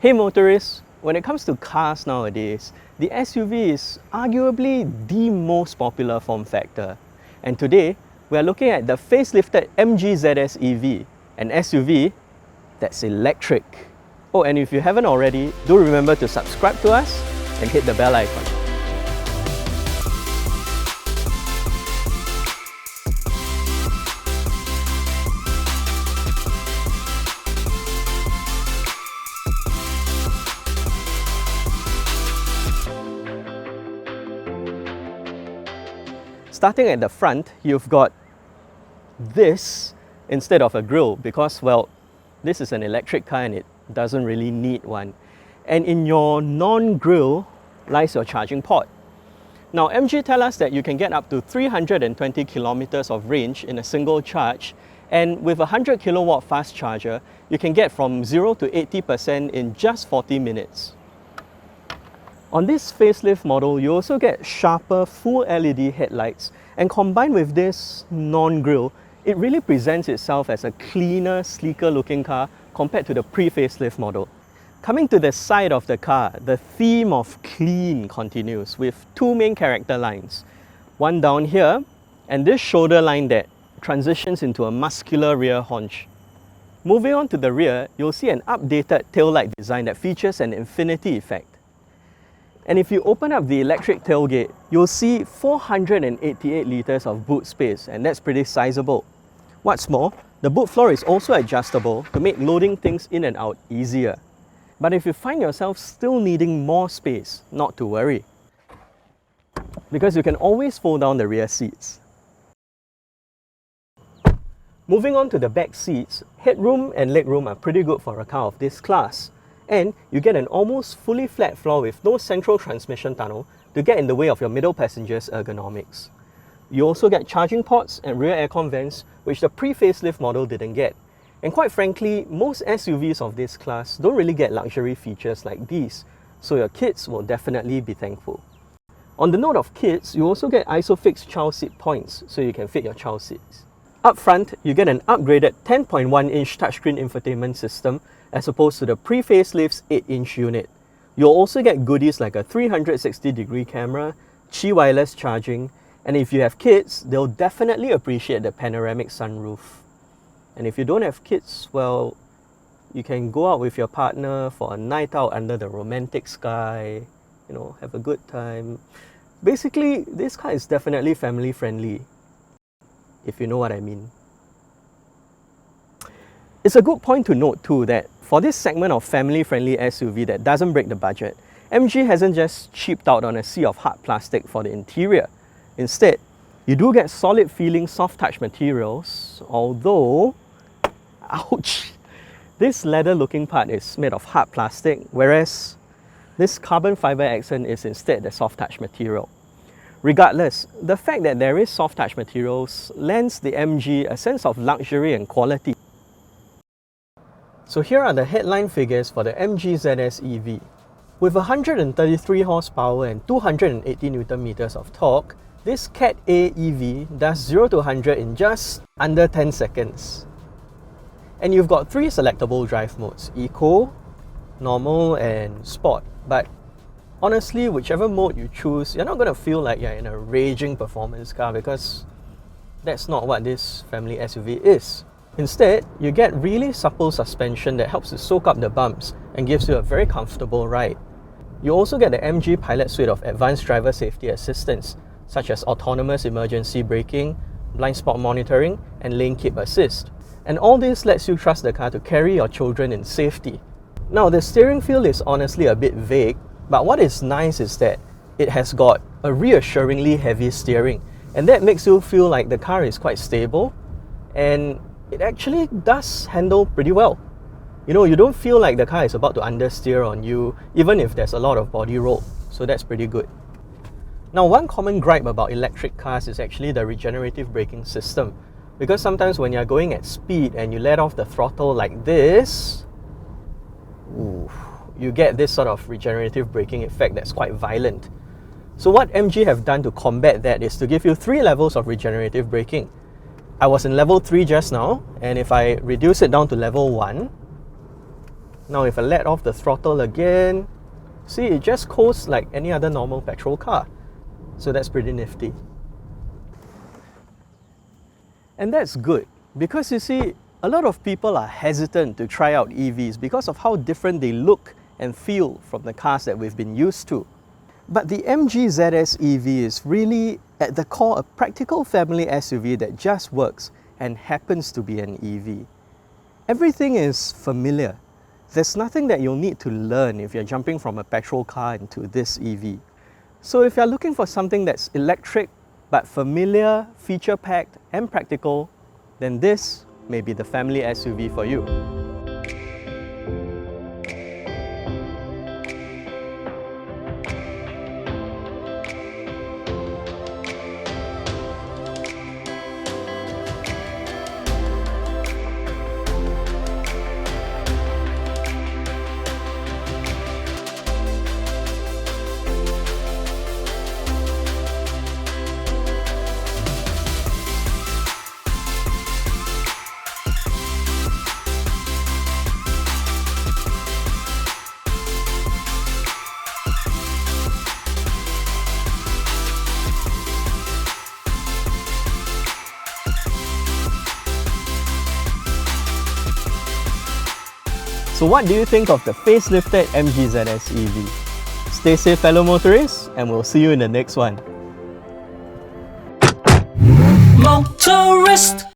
Hey motorists, when it comes to cars nowadays, the SUV is arguably the most popular form factor. And today, we are looking at the facelifted MG ZS EV, an SUV that's electric. Oh, and if you haven't already, do remember to subscribe to us and hit the bell icon. Starting at the front, you've got this instead of a grille because, well, this is an electric car and it doesn't really need one. And in your non-grille lies your charging port. Now, MG tell us that you can get up to 320 kilometers of range in a single charge, and with a 100 kilowatt fast charger, you can get from 0 to 80% in just 40 minutes. On this facelift model, you also get sharper full LED headlights, and combined with this non-grille, it really presents itself as a cleaner, sleeker looking car compared to the pre-facelift model. Coming to the side of the car, the theme of clean continues with two main character lines. One down here, and this shoulder line that transitions into a muscular rear haunch. Moving on to the rear, you'll see an updated taillight design that features an infinity effect. And if you open up the electric tailgate, you'll see 488 litres of boot space, and that's pretty sizable. What's more, the boot floor is also adjustable to make loading things in and out easier. But if you find yourself still needing more space, not to worry, because you can always fold down the rear seats. Moving on to the back seats, headroom and legroom are pretty good for a car of this class. And you get an almost fully flat floor with no central transmission tunnel to get in the way of your middle passenger's ergonomics. You also get charging ports and rear aircon vents, which the pre-facelift model didn't get. And quite frankly, most SUVs of this class don't really get luxury features like these, so your kids will definitely be thankful. On the note of kids, you also get ISOFIX child seat points, so you can fit your child seats. Up front, you get an upgraded 10.1-inch touchscreen infotainment system as opposed to the pre-facelift's 8-inch unit. You'll also get goodies like a 360-degree camera, Qi wireless charging, and if you have kids, they'll definitely appreciate the panoramic sunroof. And if you don't have kids, well, you can go out with your partner for a night out under the romantic sky, have a good time. Basically, this car is definitely family friendly, if you know what I mean. It's a good point to note too that for this segment of family-friendly SUV that doesn't break the budget, MG hasn't just cheaped out on a sea of hard plastic for the interior. Instead, you do get solid feeling soft touch materials, although, ouch, this leather looking part is made of hard plastic, whereas this carbon fiber accent is instead the soft touch material. Regardless, the fact that there is soft touch materials lends the MG a sense of luxury and quality. So here are the headline figures for the MG ZS EV. With 133 horsepower and 280 Nm of torque, this Cat A EV does 0 to 100 in just under 10 seconds. And you've got 3 selectable drive modes, Eco, Normal and Sport. But honestly, whichever mode you choose, you're not going to feel like you're in a raging performance car because that's not what this family SUV is. Instead, you get really supple suspension that helps to soak up the bumps and gives you a very comfortable ride. You also get the MG Pilot suite of advanced driver safety assistance, such as autonomous emergency braking, blind spot monitoring, and lane keep assist. And all this lets you trust the car to carry your children in safety. Now, the steering feel is honestly a bit vague, but what is nice is that it has got a reassuringly heavy steering, and that makes you feel like the car is quite stable, and it actually does handle pretty well. You don't feel like the car is about to understeer on you, even if there's a lot of body roll, so that's pretty good. Now, one common gripe about electric cars is actually the regenerative braking system, because sometimes when you're going at speed and you let off the throttle like this, you get this sort of regenerative braking effect that's quite violent. So what MG have done to combat that is to give you 3 levels of regenerative braking. I was in level 3 just now, and if I reduce it down to level 1, Now if I let off the throttle again, see, it just coasts like any other normal petrol car. So that's pretty nifty. And that's good, because you see, a lot of people are hesitant to try out EVs because of how different they look and feel from the cars that we've been used to. But the MG ZS EV is really, at the core, a practical family SUV that just works and happens to be an EV. Everything is familiar. There's nothing that you'll need to learn if you're jumping from a petrol car into this EV. So if you're looking for something that's electric but familiar, feature-packed and practical, then this may be the family SUV for you. So what do you think of the facelifted MG ZS EV? Stay safe, fellow motorists, and we'll see you in the next one. Motorist